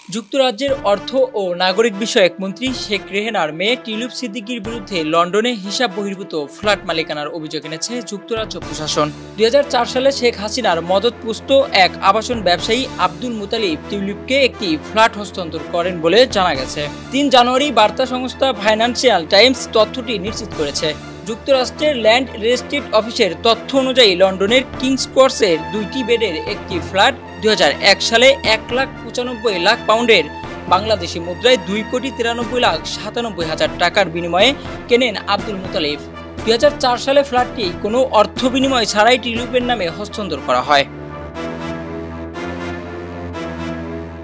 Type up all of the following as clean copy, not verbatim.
যুক্তরাজ্যের অর্থ ও নাগরিক বিষয়ক মন্ত্রী শেখ রেহানার মেয়ে টিউলিপ সিদ্দিকীর বিরুদ্ধে লন্ডনে হিসাব বহির্ভূত ফ্ল্যাট মালিকানার অভিযোগ এনেছে যুক্তরাজ্য প্রশাসন। ২০০৪ সালে শেখ হাসিনার মদতপুষ্ট এক আবাসন ব্যবসায়ী আব্দুল মুতালিব টিউলিপকে একটি ফ্ল্যাট হস্তান্তর করেন বলে জানা গেছে। ৩ জানুয়ারি বার্তা সংস্থা ফাইন্যান্সিয়াল টাইমস তথ্যটি নিশ্চিত করেছে। যুক্তরাষ্ট্রের ল্যান্ড রেজিস্ট্রি অফিসের তথ্য অনুযায়ী লন্ডনের কিংস ক্রসের 2টি বেডের একটি ফ্ল্যাট ২০০১ সালে ১,৯৫,০০,০০০ পাউন্ডের বাংলাদেশি মুদ্রায় ২,৯৩,৯৭,০০০ টাকার বিনিময়ে কেনেন আব্দুল মুতালিব। ২০০৪ সালে ফ্ল্যাটটি কোনো অর্থ বিনিময় ছাড়াই টিউলিপের নামে হস্তান্তর করা হয়।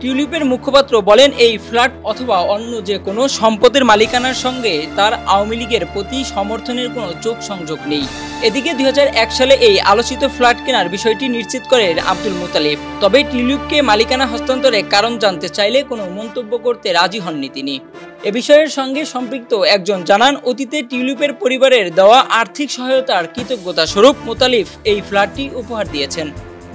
টিউলিপের মুখপাত্র বলেন, এই ফ্ল্যাট অথবা অন্য যে কোনো সম্পদের মালিকানার সঙ্গে তার আওয়ামী লীগের প্রতি সমর্থনের কোনো যোগ সংযোগ নেই। এদিকে ২০০১ সালে এই আলোচিত ফ্ল্যাট কেনার বিষয়টি নিশ্চিত করেন আব্দুল মুতালিব। তবে টিউলিপকে মালিকানা হস্তান্তরের কারণ জানতে চাইলে কোনো মন্তব্য করতে রাজি হননি তিনি। এ বিষয়ের সঙ্গে সম্পৃক্ত একজন জানান, অতীতে টিউলিপের পরিবারের দেওয়া আর্থিক সহায়তার কৃতজ্ঞতা স্বরূপ মুতালিব এই ফ্ল্যাটটি উপহার দিয়েছেন।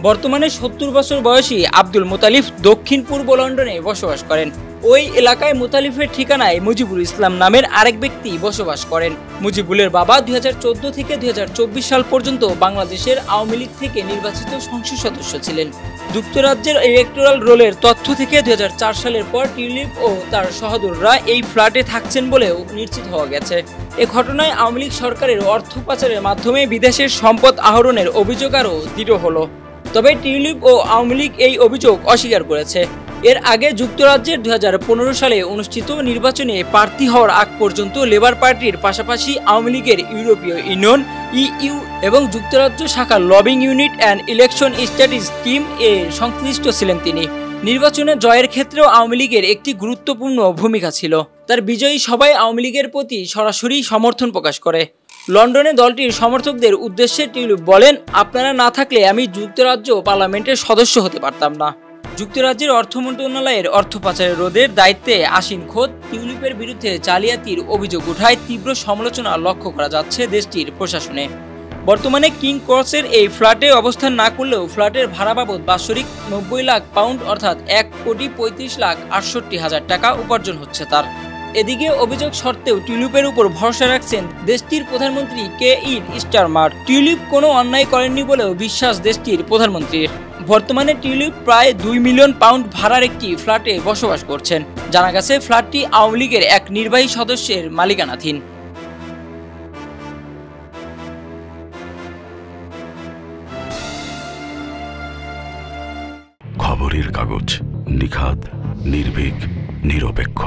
বর্তমানে ৭০ বছর বয়সী আব্দুল মুতালিব দক্ষিণ পূর্ব লন্ডনে বসবাস করেন। ওই এলাকায় মুতালিফের ঠিকানায় মুজিবুল ইসলাম নামের আরেক ব্যক্তি বসবাস করেন। মুজিবুলের বাবা ২০১৪ থেকে ২০২৪ সাল পর্যন্ত বাংলাদেশের আওয়ামী লীগ থেকে নির্বাচিত সংসদ সদস্য ছিলেন। যুক্তরাজ্যের ইলেকটোরাল রোলের তথ্য থেকে ২০০৪ সালের পর টিউলিপ ও তার সহোদররা এই ফ্ল্যাটে থাকছেন বলেও নিশ্চিত হওয়া গেছে। এ ঘটনায় আওয়ামী লীগ সরকারের অর্থ পাচারের মাধ্যমে বিদেশের সম্পদ আহরণের অভিযোগ আরও দৃঢ় হলো। তবে টিউলিপ ও আওয়ামী লীগ এই অভিযোগ অস্বীকার করেছে। এর আগে যুক্তরাজ্যের ২০১৫ সালে অনুষ্ঠিত নির্বাচনে প্রার্থী হওয়ার আগ পর্যন্ত লেবার পার্টির পাশাপাশি আওয়ামী লীগের ইউরোপীয় ইউনিয়ন ইইউ এবং যুক্তরাজ্য শাখার lobbying unit and election studies team এ সংশ্লিষ্ট ছিলেন তিনি। নির্বাচনে জয়ের ক্ষেত্রেও আওয়ামী লীগের একটি গুরুত্বপূর্ণ ভূমিকা ছিল। তার বিজয়ী সভায় আওয়ামী লীগের প্রতি সরাসরি সমর্থন প্রকাশ করে। লন্ডনে দলটির সমর্থকদের উদ্দেশ্যে টিউলিপ বলেন, আপনারা না থাকলে আমি যুক্তরাজ্য পার্লামেন্টের সদস্য হতে পারতাম না। যুক্তরাজ্যের অর্থ মন্ত্রণালয়ের অর্থ পাচারের রোধের দায়িত্বে আসীন খোদ টিউলিপের বিরুদ্ধে জালিয়াতির অভিযোগ উঠায় তীব্র সমালোচনা লক্ষ্য করা যাচ্ছে দেশটির প্রশাসনে। বর্তমানে কিং ক্রসের এই ফ্ল্যাটে অবস্থান না করলেও ফ্ল্যাটের ভাড়া বাবদ বাৎসরিক ৯০ লাখ পাউন্ড অর্থাৎ ১,৩৫,৬৮,০০০ টাকা উপার্জন হচ্ছে তার। এদিকে অভিযোগ সত্ত্বেও টিউলিপের উপর ভরসা রাখছেন দেশটির প্রধানমন্ত্রী কেইর স্টারমার। টিউলিপ কোনো অন্যায় করেননি বলেও বিশ্বাস দেশটির প্রধানমন্ত্রীর। বর্তমানে টিউলিপ প্রায় ২ মিলিয়ন পাউন্ড ভাড়ার একটি ফ্ল্যাটে বসবাস করছেন। জানা গেছে ফ্ল্যাটটি আওয়ামী লীগের এক নির্বাহী সদস্যের মালিকানাধীন। খবরের কাগজ, নিখাদ, নির্ভীক, নিরপেক্ষ।